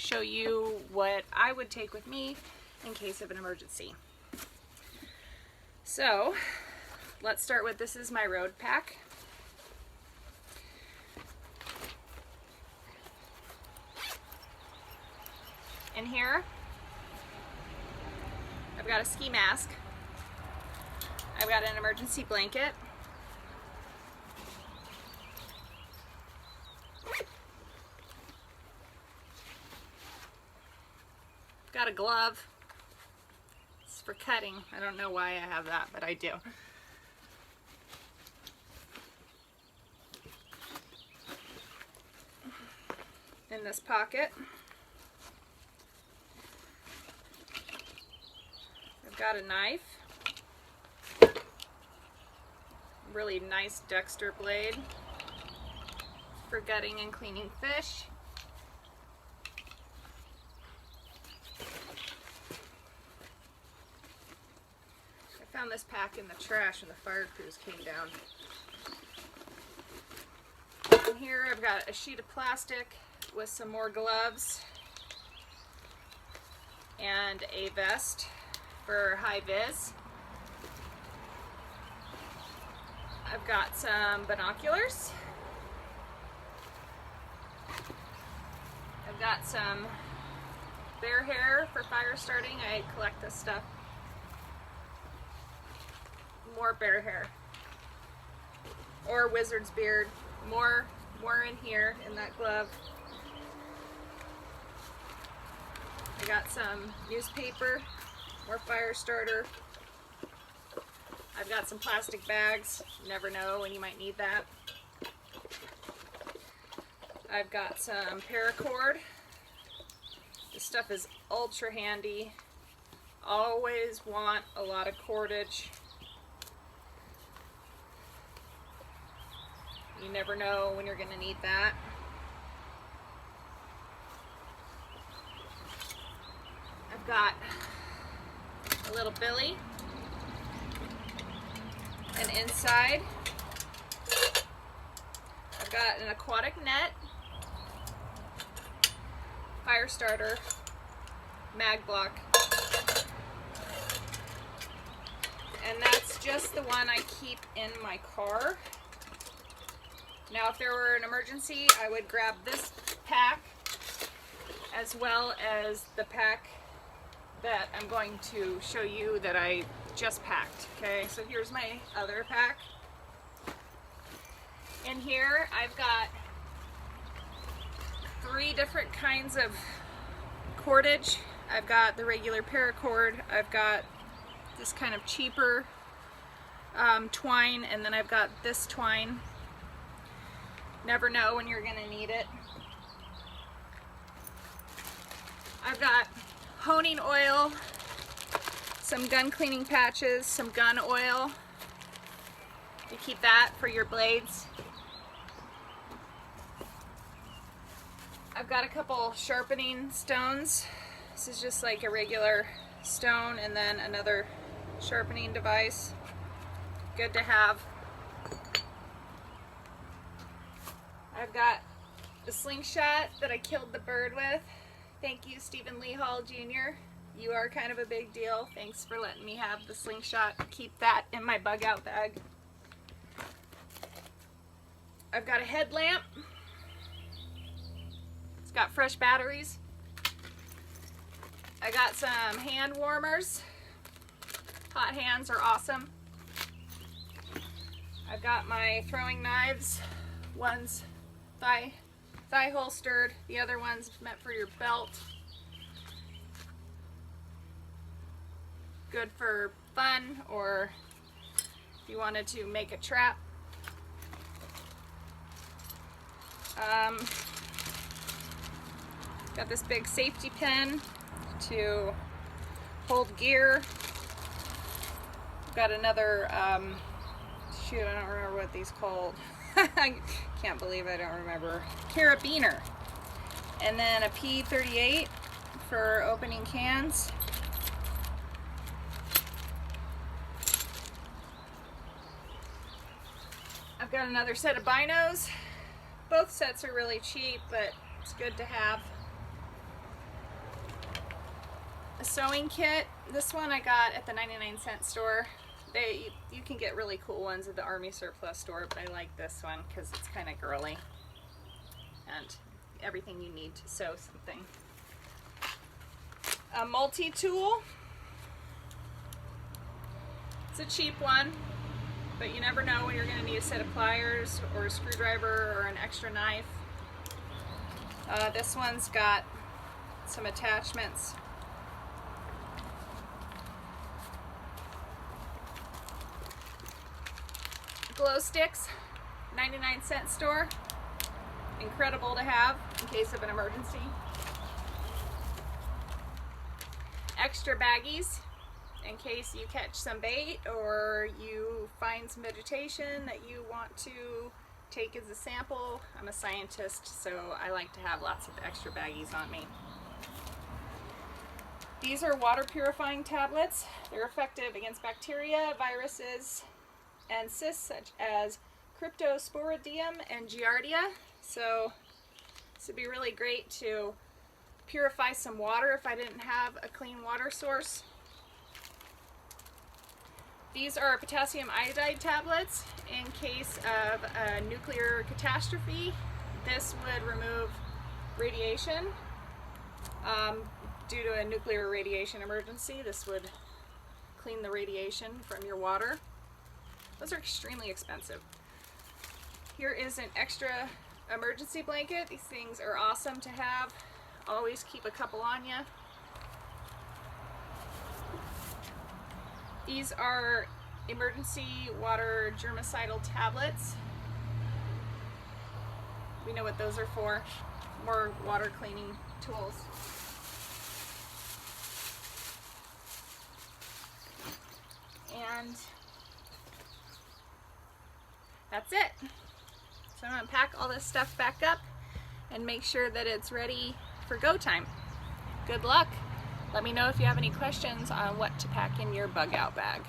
show you what I would take with me in case of an emergency. So let's start with, this is my road pack. In here, I've got a ski mask. I've got an emergency blanket. Got a glove. It's for cutting. I don't know why I have that, but I do. In this pocket, I've got a knife. Really nice Dexter blade for gutting and cleaning fish. I found this pack in the trash when the fire crews came down. And here I've got a sheet of plastic with some more gloves and a vest for high vis. I've got some binoculars. I've got some bear hair for fire starting. I collect this stuff. More bear hair. Or wizard's beard. More in here in that glove. I got some newspaper, more fire starter. I've got some plastic bags. You never know when you might need that. I've got some paracord. This stuff is ultra handy. Always want a lot of cordage. You never know when you're going to need that. I've got a little billy. And inside, I've got an aquatic net, fire starter, mag block, and that's just the one I keep in my car. Now, if there were an emergency, I would grab this pack as well as the pack that I'm going to show you that I just packed. Okay, so here's my other pack. In here, I've got 3 different kinds of cordage. I've got the regular paracord, I've got this kind of cheaper twine, and then I've got this twine. Never know when you're gonna need it. I've got honing oil, some gun cleaning patches, some gun oil. You keep that for your blades. I've got a couple sharpening stones. This is just like a regular stone, and then another sharpening device. Good to have. I've got the slingshot that I killed the bird with. Thank you, Stephen Lee Hall Jr. You are kind of a big deal. Thanks for letting me have the slingshot. Keep that in my bug out bag. I've got a headlamp. It's got fresh batteries. I got some hand warmers. Hot hands are awesome. I've got my throwing knives. One's thigh holstered. The other one's meant for your belt. Good for fun, or if you wanted to make a trap. Got this big safety pin to hold gear. Got another, shoot, I don't remember what these called. I can't believe I don't remember. Carabiner. And then a P38 for opening cans. I've got another set of binos. Both sets are really cheap, but it's good to have. sewing kit. This one I got at the 99-cent store. You can get really cool ones at the Army Surplus store, but I like this one because it's kind of girly and everything you need to sew something. A multi-tool. It's a cheap one, but you never know when you're going to need a set of pliers or a screwdriver or an extra knife. This one's got some attachments. Glow sticks, 99-cent store. Incredible to have in case of an emergency. Extra baggies in case you catch some bait or you find some vegetation that you want to take as a sample. I'm a scientist, so I like to have lots of extra baggies on me. These are water purifying tablets. They're effective against bacteria, viruses, and cysts such as Cryptosporidium and Giardia. So this would be really great to purify some water if I didn't have a clean water source. These are potassium iodide tablets in case of a nuclear catastrophe. This would remove radiation. Due to a nuclear radiation emergency, this would clean the radiation from your water. Those are extremely expensive. Here is an extra emergency blanket. These things are awesome to have. Always keep a couple on you. These are emergency water germicidal tablets. We know what those are for. More water cleaning tools. And that's it. So I'm going to pack all this stuff back up and make sure that it's ready for go time. Good luck. Let me know if you have any questions on what to pack in your bug out bag.